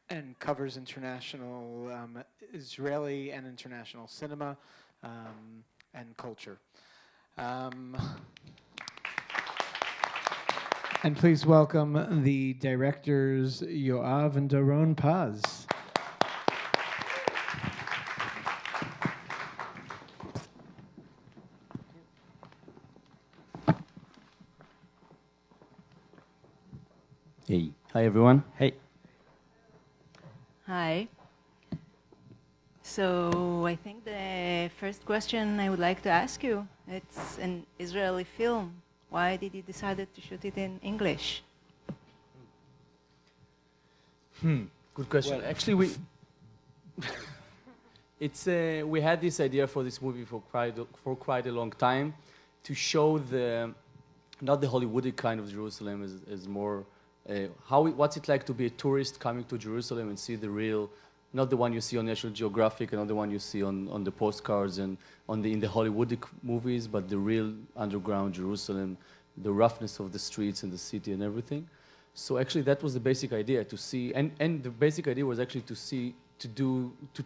and covers international Israeli and international cinema and culture. Um, and please welcome the directors Yoav and Doron Paz. Hey. Hi, everyone. Hey. Hi. So I think the first question I would like to ask you, it's an Israeli film. Why did you decide to shoot it in English? Good question. Well, actually, we had this idea for this movie for quite a long time, to show not the Hollywoodic kind of Jerusalem as more what's it like to be a tourist coming to Jerusalem and see the real, not the one you see on National Geographic and not the one you see on the postcards and in the Hollywoodic movies, but the real underground Jerusalem, the roughness of the streets and the city and everything. So actually that was the basic idea, to see, and the basic idea was actually to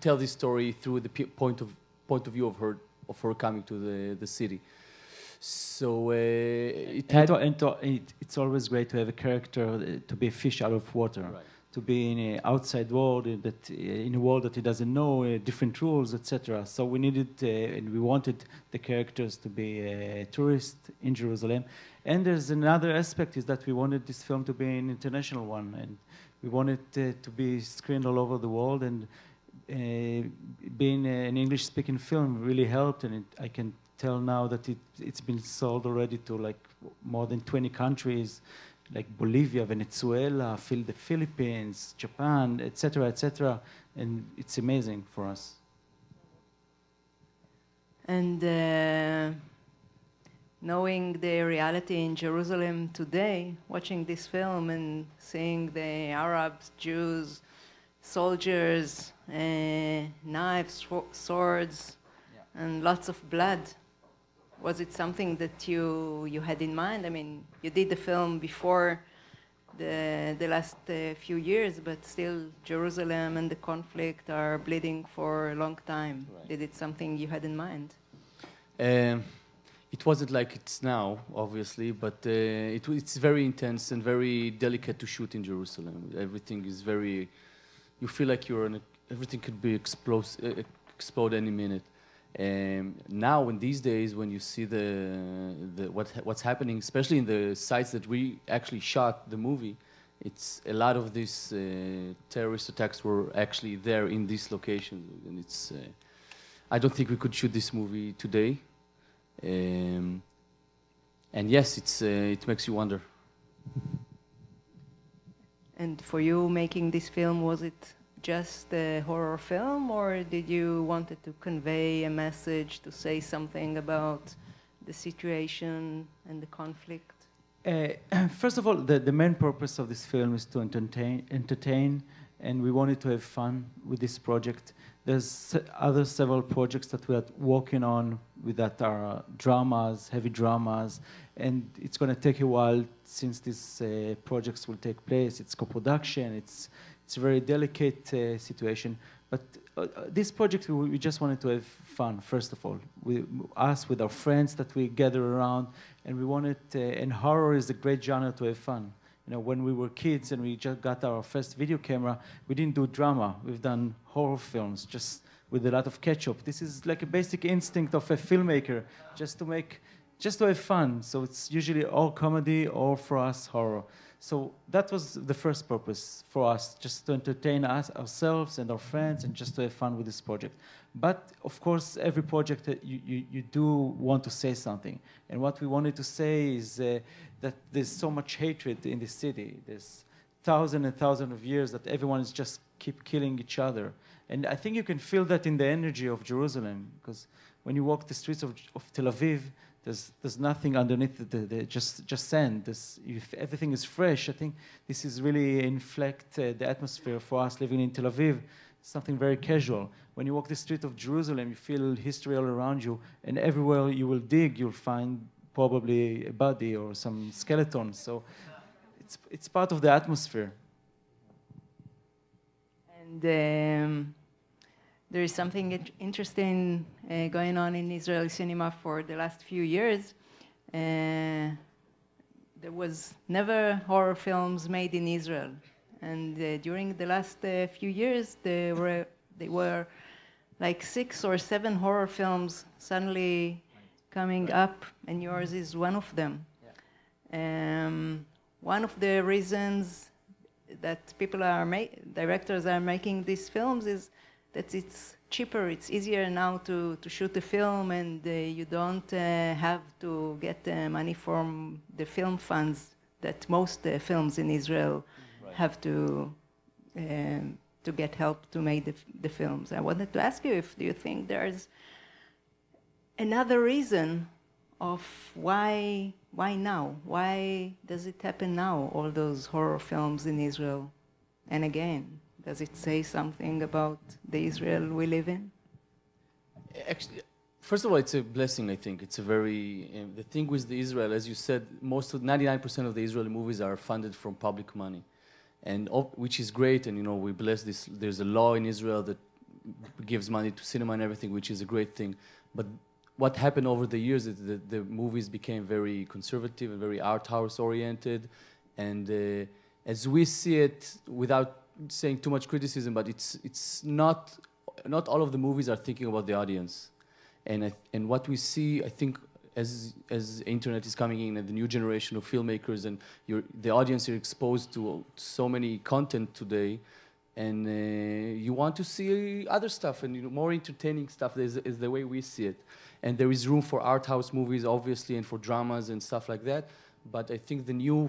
tell this story through the point of view of her coming to the city. So it's always great to have a character to be a fish out of water, right. To be in an outside world in a world that he doesn't know, different rules, etc. So we needed and we wanted the characters to be a tourist in Jerusalem. And there's another aspect, is that we wanted this film to be an international one, and we wanted to be screened all over the world. And being an English-speaking film really helped, and I can tell now that it's been sold already to like more than 20 countries, like Bolivia, Venezuela, the Philippines, Japan, etc., etc. And it's amazing for us. And knowing the reality in Jerusalem today, watching this film and seeing the Arabs, Jews, soldiers, knives, swords, and lots of blood, was it something that you had in mind? I mean, you did the film before the last few years, but still Jerusalem and the conflict are bleeding for a long time. Right. Did it something you had in mind? It wasn't like it's now, obviously, but it's very intense and very delicate to shoot in Jerusalem. Everything is very, you feel like everything could be explode any minute. Now, in these days, when you see what's happening, especially in the sites that we actually shot the movie, it's a lot of these terrorist attacks were actually there in this location, and it's. I don't think we could shoot this movie today. And yes, it makes you wonder. And for you, making this film, was it just a horror film, or did you wanted to convey a message, to say something about the situation and the conflict? First of all, the main purpose of this film is to entertain, and we wanted to have fun with this project. There's other several projects that we are working on that are dramas, heavy dramas, and it's going to take a while since these projects will take place. It's co-production, it's a very delicate situation. But this project, we just wanted to have fun, first of all. Us with our friends that we gather around, and we wanted, and horror is a great genre to have fun. You know, when we were kids and we just got our first video camera, we didn't do drama. We've done horror films just with a lot of ketchup. This is like a basic instinct of a filmmaker, just to have fun. So it's usually all comedy or for us horror. So that was the first purpose for us, just to entertain ourselves and our friends and just to have fun with this project. But of course, every project you do want to say something. And what we wanted to say is that there's so much hatred in the city. There's thousands and thousands of years that everyone is just keep killing each other. And I think you can feel that in the energy of Jerusalem, because when you walk the streets of Tel Aviv, there's nothing underneath just sand. If everything is fresh, I think this is really inflect the atmosphere for us living in Tel Aviv. Something very casual. When you walk the street of Jerusalem, you feel history all around you, and everywhere you will dig, you'll find probably a body or some skeleton. So it's part of the atmosphere. And there is something interesting going on in Israeli cinema for the last few years. There was never horror films made in Israel. And during the last few years, there were like 6 or 7 horror films suddenly coming up, and yours is one of them. One of the reasons that directors are making these films is that it's cheaper, it's easier now to shoot a film, and you don't have to get money from the film funds that most films in Israel have to get help to make the films. I wanted to ask you do you think there's another reason of why now? Why does it happen now, all those horror films in Israel? And again, does it say something about the Israel we live in? Actually, first of all, it's a blessing, I think. It's a very... the thing with the Israel, as you said, 99% of the Israeli movies are funded from public money, and which is great, and we bless this. There's a law in Israel that gives money to cinema and everything, which is a great thing. But what happened over the years is that the movies became very conservative and very art house oriented, and as we see it, without saying too much criticism, but it's not all of the movies are thinking about the audience, and what we see, I think, as internet is coming in and the new generation of filmmakers and the audience are exposed to so many content today, and you want to see other stuff and more entertaining stuff is the way we see it. And there is room for art house movies, obviously, and for dramas and stuff like that. But I think the new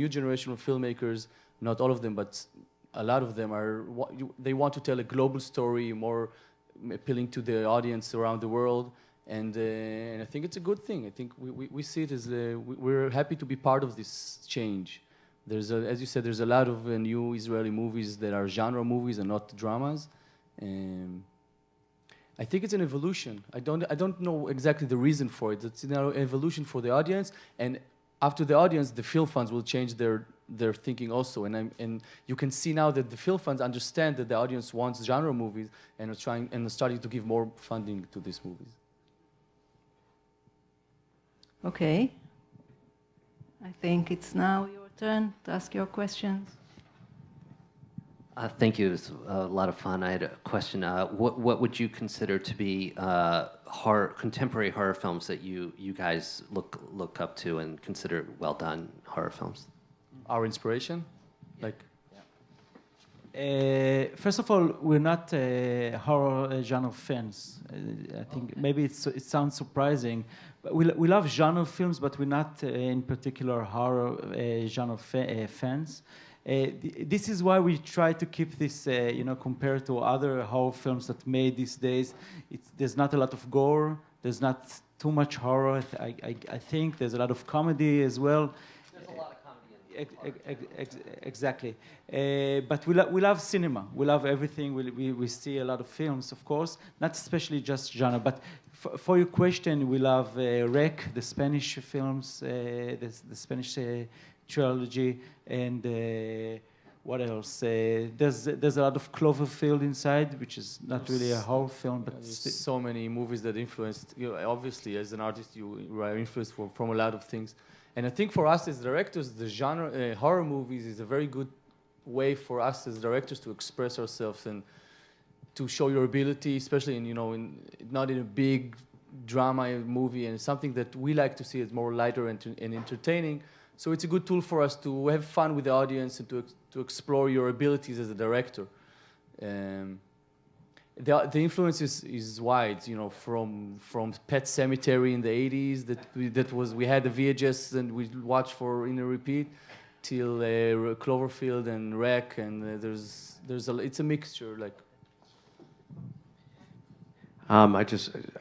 generation of filmmakers, not all of them, but a lot of them they want to tell a global story, more appealing to the audience around the world. And I think it's a good thing. I think we see it as we're happy to be part of this change. As you said, there's a lot of new Israeli movies that are genre movies and not dramas. I think it's an evolution. I don't know exactly the reason for it. It's an evolution for the audience, and after the audience, the film funds will change their thinking also. And you can see now that the film funds understand that the audience wants genre movies and are starting to give more funding to these movies. Okay. I think it's now your turn to ask your questions. Thank you. It was a lot of fun. I had a question. What would you consider to be contemporary horror films that you guys look up to and consider well done horror films? Our inspiration? First of all, we're not horror genre fans. I think maybe it sounds surprising, but we love genre films, but we're not in particular horror genre fans. This is why we try to keep this, compared to other horror films that made these days. There's not a lot of gore. There's not too much horror. I think there's a lot of comedy as well. There's a lot of comedy. Exactly. But we love cinema. We love everything. We see a lot of films, of course, not especially just genre. But for your question, we love Rec, the Spanish films, the Spanish trilogy, and what else? There's a lot of Cloverfield inside, which is not really a horror film, but so many movies that influenced you. Obviously, as an artist, you are influenced from a lot of things. And I think for us as directors, the genre horror movies is a very good way for us as directors to express ourselves and to show your ability, especially not in a big drama movie, and something that we like to see as more lighter and entertaining. So it's a good tool for us to have fun with the audience and to explore your abilities as a director. The influence is wide, from Pet Sematary in the 80s we had the VHS and we watched in a repeat, till Cloverfield and Rec, and it's a mixture. I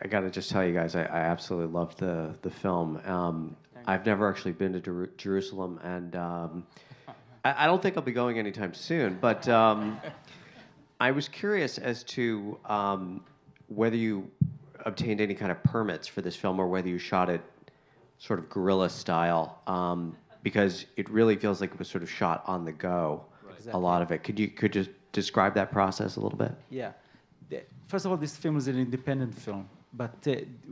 got to just tell you guys, I absolutely loved the film. I've never actually been to Jerusalem, and I don't think I'll be going anytime soon. But I was curious as to whether you obtained any kind of permits for this film, or whether you shot it sort of guerrilla style, because it really feels like it was sort of shot on the go. Right. Exactly. A lot of it. Could you just describe that process a little bit? Yeah. First of all, this film is an independent film, but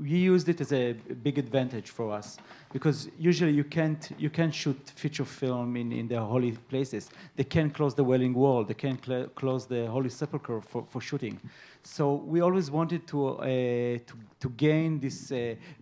we used it as a big advantage for us because usually you can't shoot feature film in the holy places. They can't close the Wailing Wall. They can't close the Holy Sepulchre for shooting. So we always wanted to gain this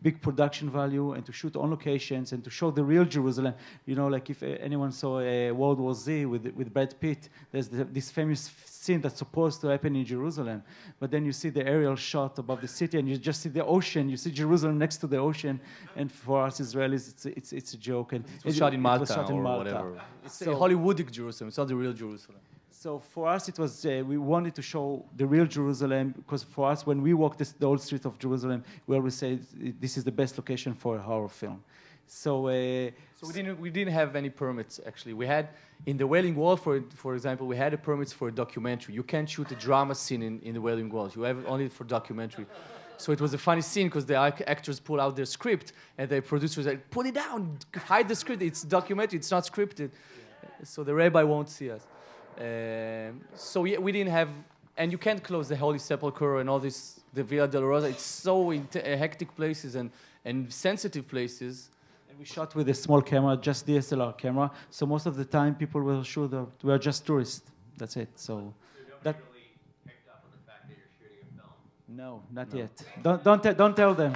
big production value and to shoot on locations and to show the real Jerusalem. You know, like if anyone saw World War Z with Brad Pitt, there's this famous scene that's supposed to happen in Jerusalem, but then you see the aerial shot above the city and you just see the ocean. You see Jerusalem next to the ocean, and for us Israelis, it's a joke. And It was shot in Malta shot in or Malta. whatever. It's So- a Hollywoodic Jerusalem. It's not the real Jerusalem. So for us, it was we wanted to show the real Jerusalem because for us, when we walk the old street of Jerusalem, we always say this is the best location for a horror film. So So we didn't have any permits actually. We had in the Wailing Wall, for example, we had a permits for a documentary. You can't shoot a drama scene in the Wailing Walls. You have it only for documentary. So it was a funny scene because the actors pull out their script and the producers like, put it down, hide the script. It's documentary. It's not scripted. So the rabbi won't see us. So we didn't have, and you can't close the Holy Sepulchre and all this, the Villa Dolorosa. It's so hectic places and sensitive places. we shot with a small camera, just DSLR camera. So most of the time, people will sure that we are just tourists. That's it. So that. Really picked up on the fact that you're shooting a film. No, not yet. Don't tell them.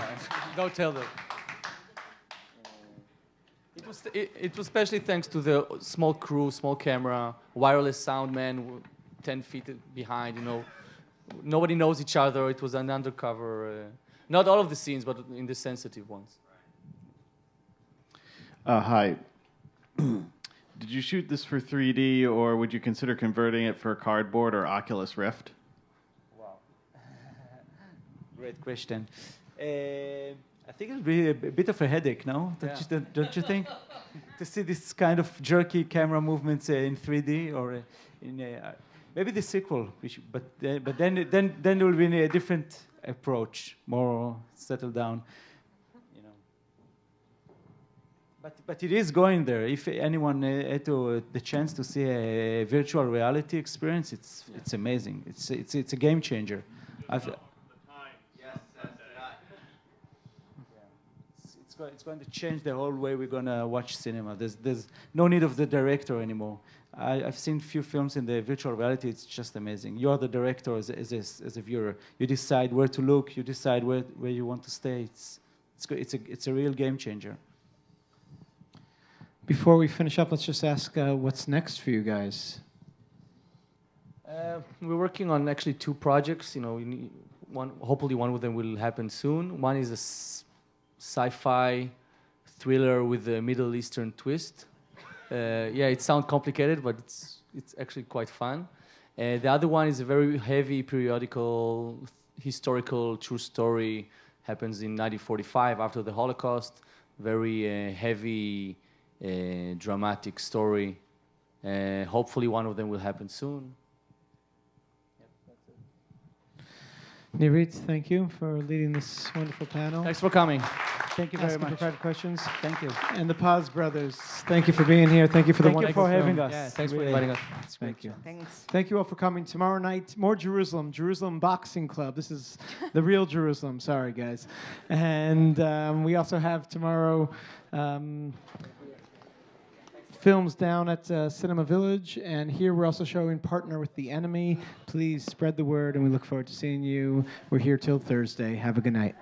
Don't tell them. It was especially thanks to the small crew, small camera, wireless sound man, 10 feet behind. You know, nobody knows each other. It was an undercover. Not all of the scenes, but in the sensitive ones. Hi. Did you shoot this for 3D, or would you consider converting it for cardboard or Oculus Rift? Wow. Great question. I think it'll be a bit of a headache, no? Don't you think? To see this kind of jerky camera movements in 3D or maybe the sequel, but then there will be a different approach, more settled down. You know. But it is going there. If anyone had the chance to see a virtual reality experience, it's amazing. It's a game changer. It's going to change the whole way we're going to watch cinema. There's no need of the director anymore. I've seen few films in the virtual reality. It's just amazing. You're the director as a viewer. You decide where to look. You decide where you want to stay. It's a real game changer. Before we finish up, let's just ask what's next for you guys. We're working on actually 2 projects. You know, hopefully one of them will happen soon. One is a sci-fi thriller with a Middle Eastern twist. It sounds complicated, but it's actually quite fun. The other one is a very heavy periodical, historical, true story. Happens in 1945 after the Holocaust. Very heavy, dramatic story. Hopefully one of them will happen soon. Nirit, thank you for leading this wonderful panel. Thanks for coming. Thank you very Asking much. private questions. Thank you. And the Paz brothers, thank you for being here. Thank you for the Thank you wonderful for having film. us. Yeah, thanks for Really. inviting us. Thank you. Thanks. Thank you all for coming. Tomorrow night, more Jerusalem Boxing Club. This is the real Jerusalem. Sorry, guys. And we also have tomorrow films down at Cinema Village. And here we're also showing Partner with the Enemy. Please spread the word, and we look forward to seeing you. We're here till Thursday. Have a good night.